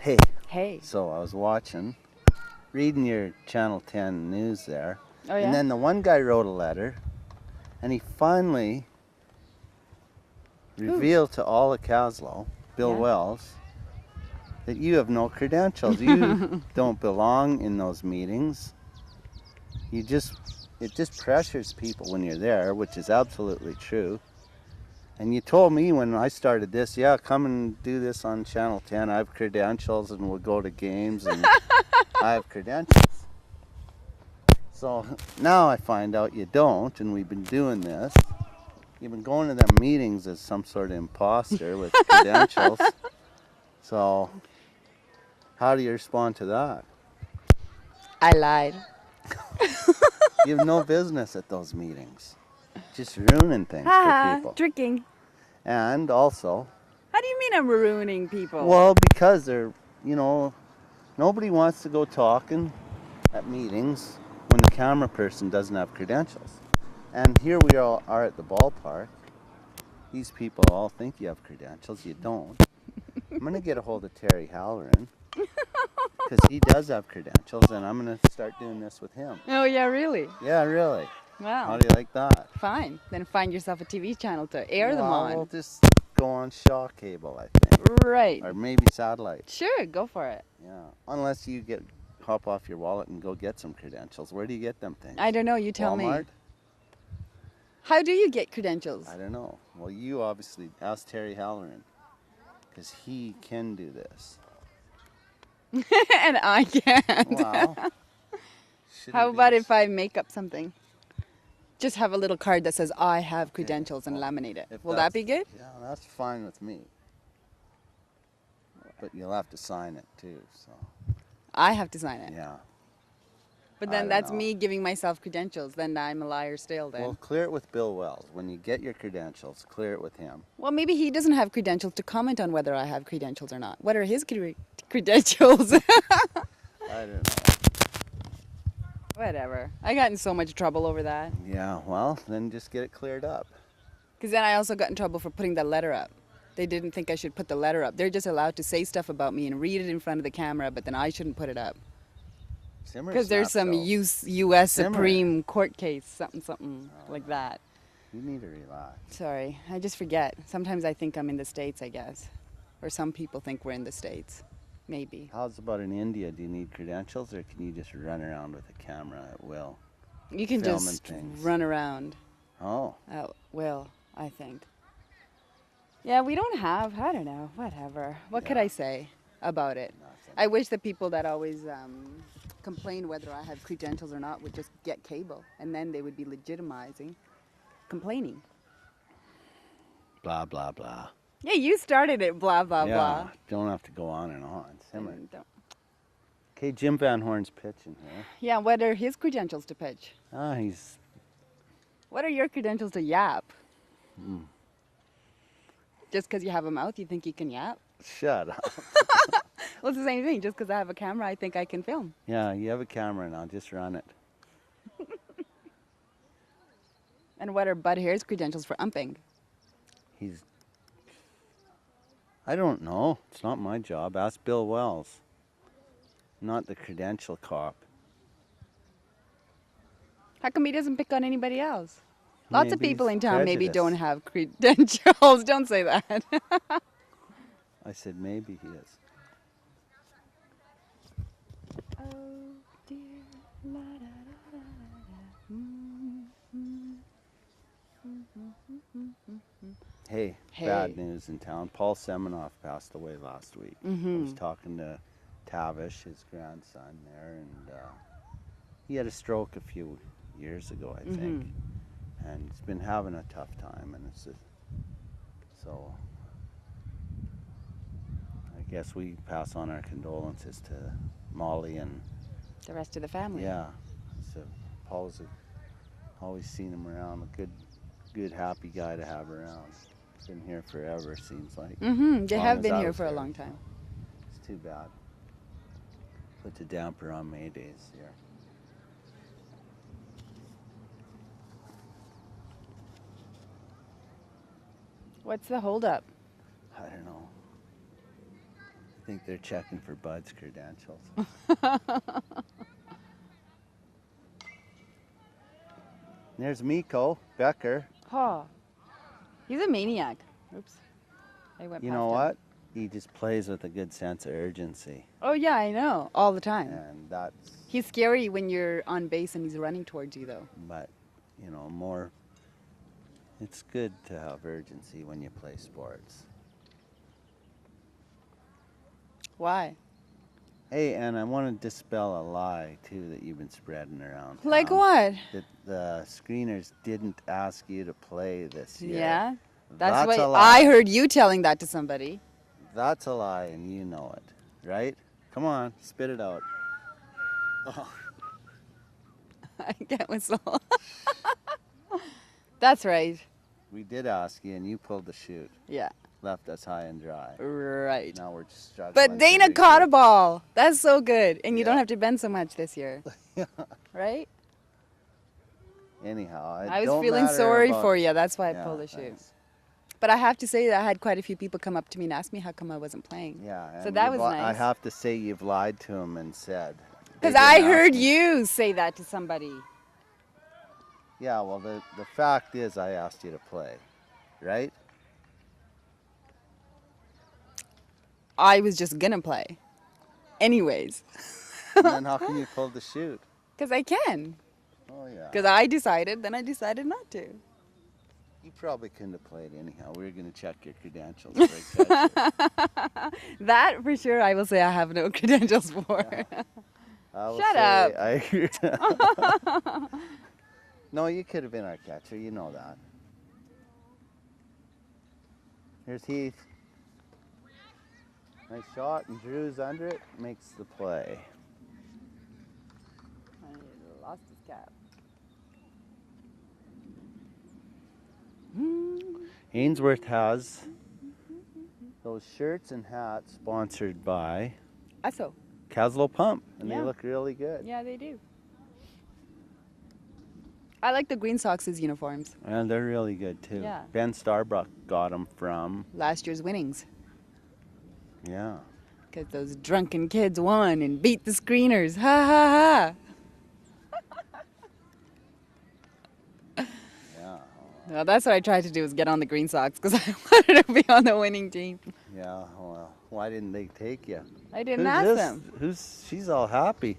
Hey, Hey. so I was reading your Channel 10 news there. Oh, yeah? And then the one guy wrote a letter, and he finally revealed to all of Kaslo, Bill Yeah? Wells, that you have no credentials. You don't belong in those meetings. It just pressures people when you're there, which is absolutely true. And you told me when I started this, yeah, come and do this on Channel 10. I have credentials and we'll go to games and I have credentials. So now I find out you don't, and we've been doing this. You've been going to them meetings as some sort of imposter with credentials. So how do you respond to that? I lied. You have no business at those meetings. Just ruining things for people. Tricking. And also, How do you mean I'm ruining people? well, because nobody wants to go talking at meetings when the camera person doesn't have credentials. And here we all are at the ballpark. These people all think you have credentials. You don't. I'm going to get a hold of Terry Halloran because he does have credentials, and I'm going to start doing this with him. Oh, yeah, really? Yeah, really. Wow. How do you like that? Fine. Then find yourself a TV channel to air them on. We'll just go on Shaw cable, I think. Right. Or maybe satellite. Sure, go for it. Yeah. Unless you hop off your wallet and go get some credentials. Where do you get them things? I don't know. You tell Walmart? me. How do you get credentials? I don't know. Well, you obviously ask Terry Halloran because he can do this. And I can't. Wow. How about if I make up something? Just have a little card that says I have credentials and laminate it. Will that be good? Yeah, that's fine with me. But you'll have to sign it too, so. I have to sign it. Yeah. But I then don't that's know. me giving myself credentials. Then I'm a liar still then. Well, clear it with Bill Wells. When you get your credentials, clear it with him. Well, maybe he doesn't have credentials to comment on whether I have credentials or not. What are his credentials? I don't know. Whatever. I got in so much trouble over that. Yeah, well, then just get it cleared up. Because then I also got in trouble for putting that letter up. They didn't think I should put the letter up. They're just allowed to say stuff about me and read it in front of the camera, but then I shouldn't put it up. Because there's some U.S. Supreme Court case, something like that. You need to relax. Sorry, I just forget. Sometimes I think I'm in the States, I guess. Or some people think we're in the States. Maybe. How's about in India? Do you need credentials or can you just run around with a camera at will? You can Filming just things. run around Oh. at will, I think. Yeah, we don't have, I don't know, whatever. What could Yeah. I say about it? Nothing. I wish the people that always complain whether I have credentials or not would just get cable, and then they would be legitimizing complaining. Blah, blah, blah. Yeah, you started it, blah, blah, Yeah, blah. don't have to go on and on. Simmer. And don't- Okay, Jim Van Horn's pitching here. Yeah, what are his credentials to pitch? He's... What are your credentials to yap? Mm. Just because you have a mouth, you think you can yap? Shut up. Well, it's the same thing. Just because I have a camera, I think I can film. Yeah, you have a camera now. Just run it. And what are Bud Hare's credentials for umping? He's... I don't know. It's not my job. Ask Bill Wells. Not the credential cop. How come he doesn't pick on anybody else? Lots of Maybe people he's in town maybe prejudiced. don't have credentials. Don't say that. I said maybe he is. Oh dear, la da da da da. Hey, bad news in town. Paul Semenoff passed away last week. I was talking to Tavish, his grandson there, and he had a stroke a few years ago, I think. And he's been having a tough time, and so I guess we pass on our condolences to Molly and The rest of the family. yeah. So Paul's always seen him around, a good, happy guy to have around. He's been here forever, seems like. They Long have as been I here was for a there, long so time. It's too bad. Put the damper on May days here. What's the holdup? I don't know. think they're checking for Bud's credentials. There's Miko Becker. Oh, he's a maniac. Oops. I went You past know him. what? He just plays with a good sense of urgency. Oh, yeah, I know. All the time. And that's, He's scary when you're on base and he's running towards you, though. but, you know, more, it's good to have urgency when you play sports. Why? Hey, and I want to dispel a lie, too, that you've been spreading around. Like town, what? That the screeners didn't ask you to play this year. Yeah? That's what a lie. I heard you telling that to somebody. That's a lie, and you know it, right? Come on, spit it out. Oh. I can't whistle. That's right. We did ask you, and you pulled the chute. Yeah. Left us high and dry. Right. Now we're just struggling. But Dana caught a ball. That's so good. And you don't Yeah. have to bend so much this year. Yeah. Right? Anyhow, it I was don't feeling matter sorry about- for you. That's why I Yeah, pulled the chute. thanks. But I have to say that I had quite a few people come up to me and ask me how come I wasn't playing. Yeah. So and that you've was I nice. have to say you've lied to him and said. they Because didn't I ask heard me. you say that to somebody. Yeah, well, the fact is I asked you to play, right? I was just going to play. Anyways. And then how come you pulled the chute? Because I can. Oh, yeah. Because I decided, then I decided not to. You probably couldn't have played anyhow. We were going to check your credentials for a catcher. That for sure I will say I have no credentials for. I will Shut say up. No, you could have been our catcher. You know that. Here's Heath. Nice shot, and Drew's under it. Makes the play. I lost his cap. Ainsworth has those shirts and hats sponsored by Kaslo. Kaslo Pump, and Yeah. they look really good. Yeah, they do. I like the Green Sox's uniforms. And they're really good too. Yeah. Ben Starbuck got them from, Last year's winnings. yeah. Because those drunken kids won and beat the screeners. Ha ha Yeah. ha. Well, that's what I tried to do, was get on the Green Sox because I wanted to be on the winning team. Yeah. Well, why didn't they take you? I didn't Who's ask this? them. She's all happy.